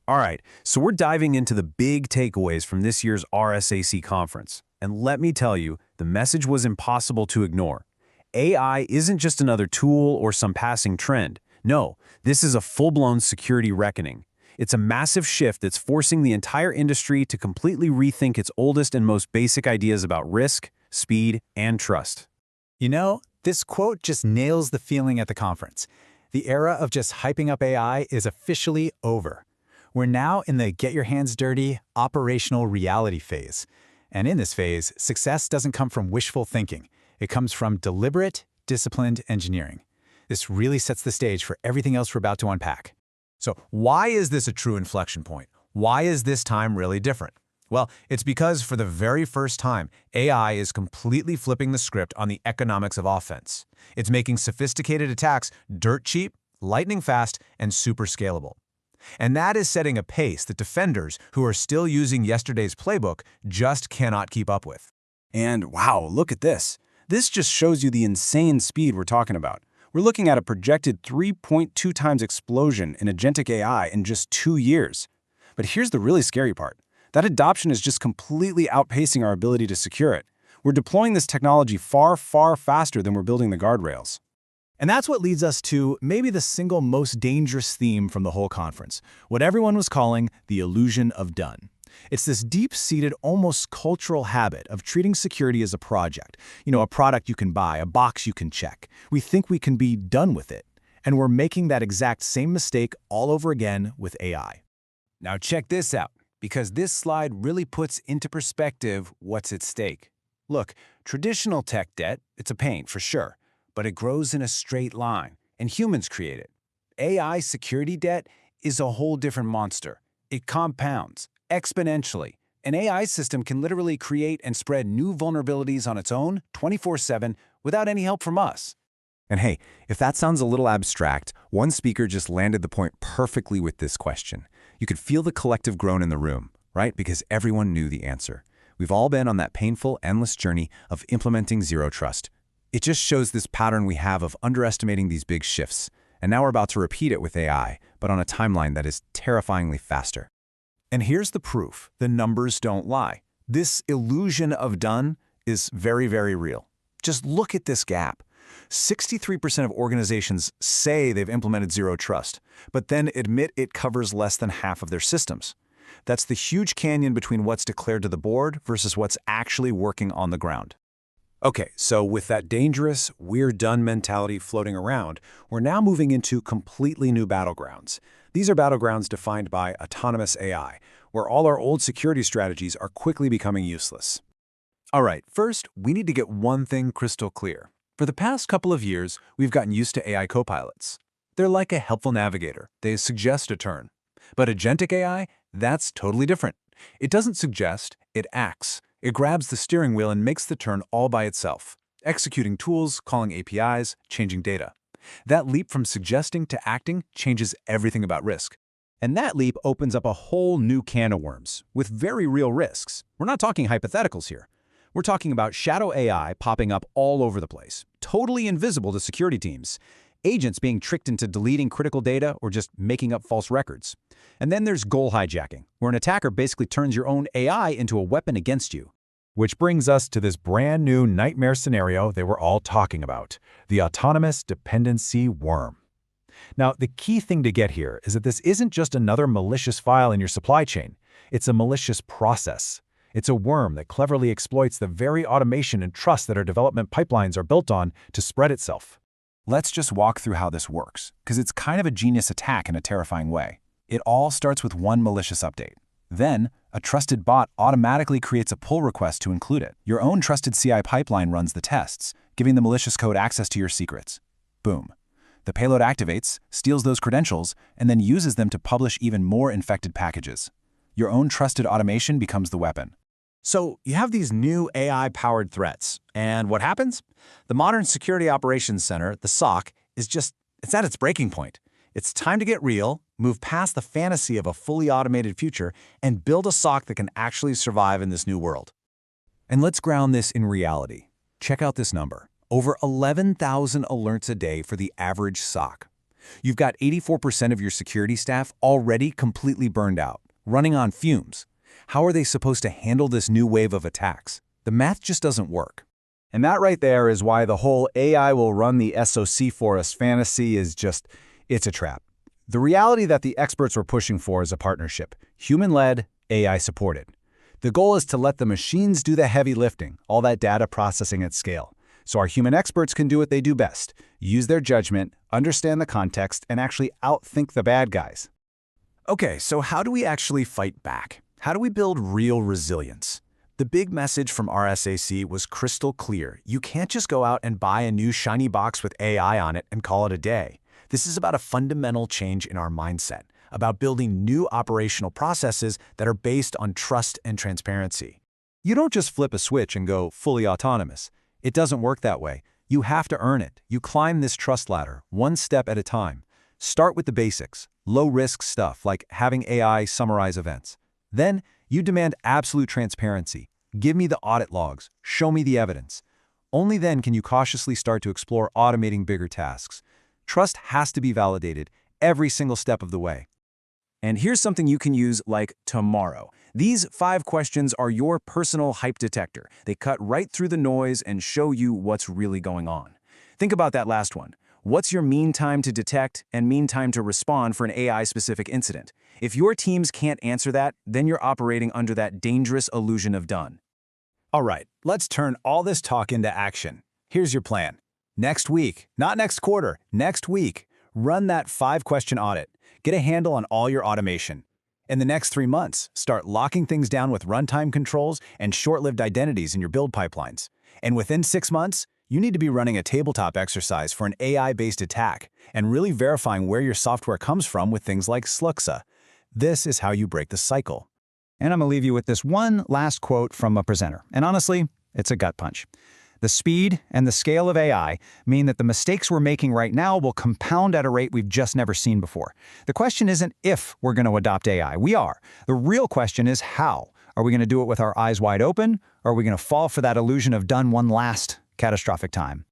All right, so we're diving into the big takeaways from this year's RSAC conference. And let me tell you, the message was impossible to ignore. AI isn't just another tool or some passing trend. No, this is a full-blown security reckoning. It's a massive shift that's forcing the entire industry to completely rethink its oldest and most basic ideas about risk, speed, and trust. You know, this quote just nails the feeling at the conference. The era of just hyping up AI is officially over. We're now in the get your hands dirty, operational reality phase. And in this phase, success doesn't come from wishful thinking. It comes from deliberate, disciplined engineering. This really sets the stage for everything else we're about to unpack. So why is this a true inflection point? Why is this time really different? Well, it's because for the very first time, AI is completely flipping the script on the economics of offense. It's making sophisticated attacks dirt cheap, lightning fast, and super scalable. And that is setting a pace that defenders who are still using yesterday's playbook just cannot keep up with. And wow, look at this. This just shows you the insane speed we're talking about. We're looking at a projected 3.2 times explosion in agentic AI in just 2 years. But here's the really scary part. That adoption is just completely outpacing our ability to secure it. We're deploying this technology far, far faster than we're building the guardrails. And that's what leads us to maybe the single most dangerous theme from the whole conference, what everyone was calling the illusion of done. It's this deep-seated, almost cultural habit of treating security as a project. You know, a product you can buy, a box you can check. We think we can be done with it. And we're making that exact same mistake all over again with AI. Now check this out, because this slide really puts into perspective what's at stake. Look, traditional tech debt, it's a pain for sure, but it grows in a straight line, and humans create it. AI security debt is a whole different monster. It compounds exponentially. An AI system can literally create and spread new vulnerabilities on its own 24/7 without any help from us. And hey, if that sounds a little abstract, one speaker just landed the point perfectly with this question. You could feel the collective groan in the room, right? Because everyone knew the answer. We've all been on that painful, endless journey of implementing zero trust. It just shows this pattern we have of underestimating these big shifts. And now we're about to repeat it with AI, but on a timeline that is terrifyingly faster. And here's the proof. The numbers don't lie. This illusion of done is very, very real. Just look at this gap. 63% of organizations say they've implemented zero trust, but then admit it covers less than half of their systems. That's the huge canyon between what's declared to the board versus what's actually working on the ground. Okay, so with that dangerous, we're done mentality floating around, we're now moving into completely new battlegrounds. These are battlegrounds defined by autonomous AI, where all our old security strategies are quickly becoming useless. All right, first, we need to get one thing crystal clear. For the past couple of years, we've gotten used to AI copilots. They're like a helpful navigator. They suggest a turn. But agentic AI, that's totally different. It doesn't suggest, it acts. It grabs the steering wheel and makes the turn all by itself, executing tools, calling APIs, changing data. That leap from suggesting to acting changes everything about risk. And that leap opens up a whole new can of worms, with very real risks. We're not talking hypotheticals here. We're talking about shadow AI popping up all over the place, totally invisible to security teams, agents being tricked into deleting critical data or just making up false records. And then there's goal hijacking, where an attacker basically turns your own AI into a weapon against you. Which brings us to this brand new nightmare scenario they were all talking about, the autonomous dependency worm. Now, the key thing to get here is that this isn't just another malicious file in your supply chain. It's a malicious process. It's a worm that cleverly exploits the very automation and trust that our development pipelines are built on to spread itself. Let's just walk through how this works, because it's kind of a genius attack in a terrifying way. It all starts with one malicious update. Then, a trusted bot automatically creates a pull request to include it. Your own trusted CI pipeline runs the tests, giving the malicious code access to your secrets. Boom. The payload activates, steals those credentials, and then uses them to publish even more infected packages. Your own trusted automation becomes the weapon. So you have these new AI-powered threats, and what happens? The modern Security Operations Center, the SOC, it's at its breaking point. It's time to get real, move past the fantasy of a fully automated future, and build a SOC that can actually survive in this new world. And let's ground this in reality. Check out this number. Over 11,000 alerts a day for the average SOC. You've got 84% of your security staff already completely burned out, running on fumes. How are they supposed to handle this new wave of attacks? The math just doesn't work. And that right there is why the whole AI will run the SOC for us fantasy is just, it's a trap. The reality that the experts were pushing for is a partnership, human-led, AI-supported. The goal is to let the machines do the heavy lifting, all that data processing at scale, so our human experts can do what they do best, use their judgment, understand the context, and actually outthink the bad guys. Okay, so how do we actually fight back? How do we build real resilience? The big message from RSAC was crystal clear. You can't just go out and buy a new shiny box with AI on it and call it a day. This is about a fundamental change in our mindset, about building new operational processes that are based on trust and transparency. You don't just flip a switch and go fully autonomous. It doesn't work that way. You have to earn it. You climb this trust ladder, one step at a time. Start with the basics, low-risk stuff like having AI summarize events. Then, you demand absolute transparency. Give me the audit logs. Show me the evidence. Only then can you cautiously start to explore automating bigger tasks. Trust has to be validated every single step of the way. And here's something you can use like tomorrow. These 5 questions are your personal hype detector. They cut right through the noise and show you what's really going on. Think about that last one. What's your mean time to detect and mean time to respond for an AI-specific incident? If your teams can't answer that, then you're operating under that dangerous illusion of done. All right, let's turn all this talk into action. Here's your plan. Next week, not next quarter, next week, run that 5-question audit. Get a handle on all your automation. In the next 3 months, start locking things down with runtime controls and short-lived identities in your build pipelines. And within 6 months, you need to be running a tabletop exercise for an AI-based attack and really verifying where your software comes from with things like Sluxa. This is how you break the cycle. And I'm going to leave you with this one last quote from a presenter. And honestly, it's a gut punch. The speed and the scale of AI mean that the mistakes we're making right now will compound at a rate we've just never seen before. The question isn't if we're going to adopt AI. We are. The real question is how. Are we going to do it with our eyes wide open, or are we going to fall for that illusion of done one last catastrophic time?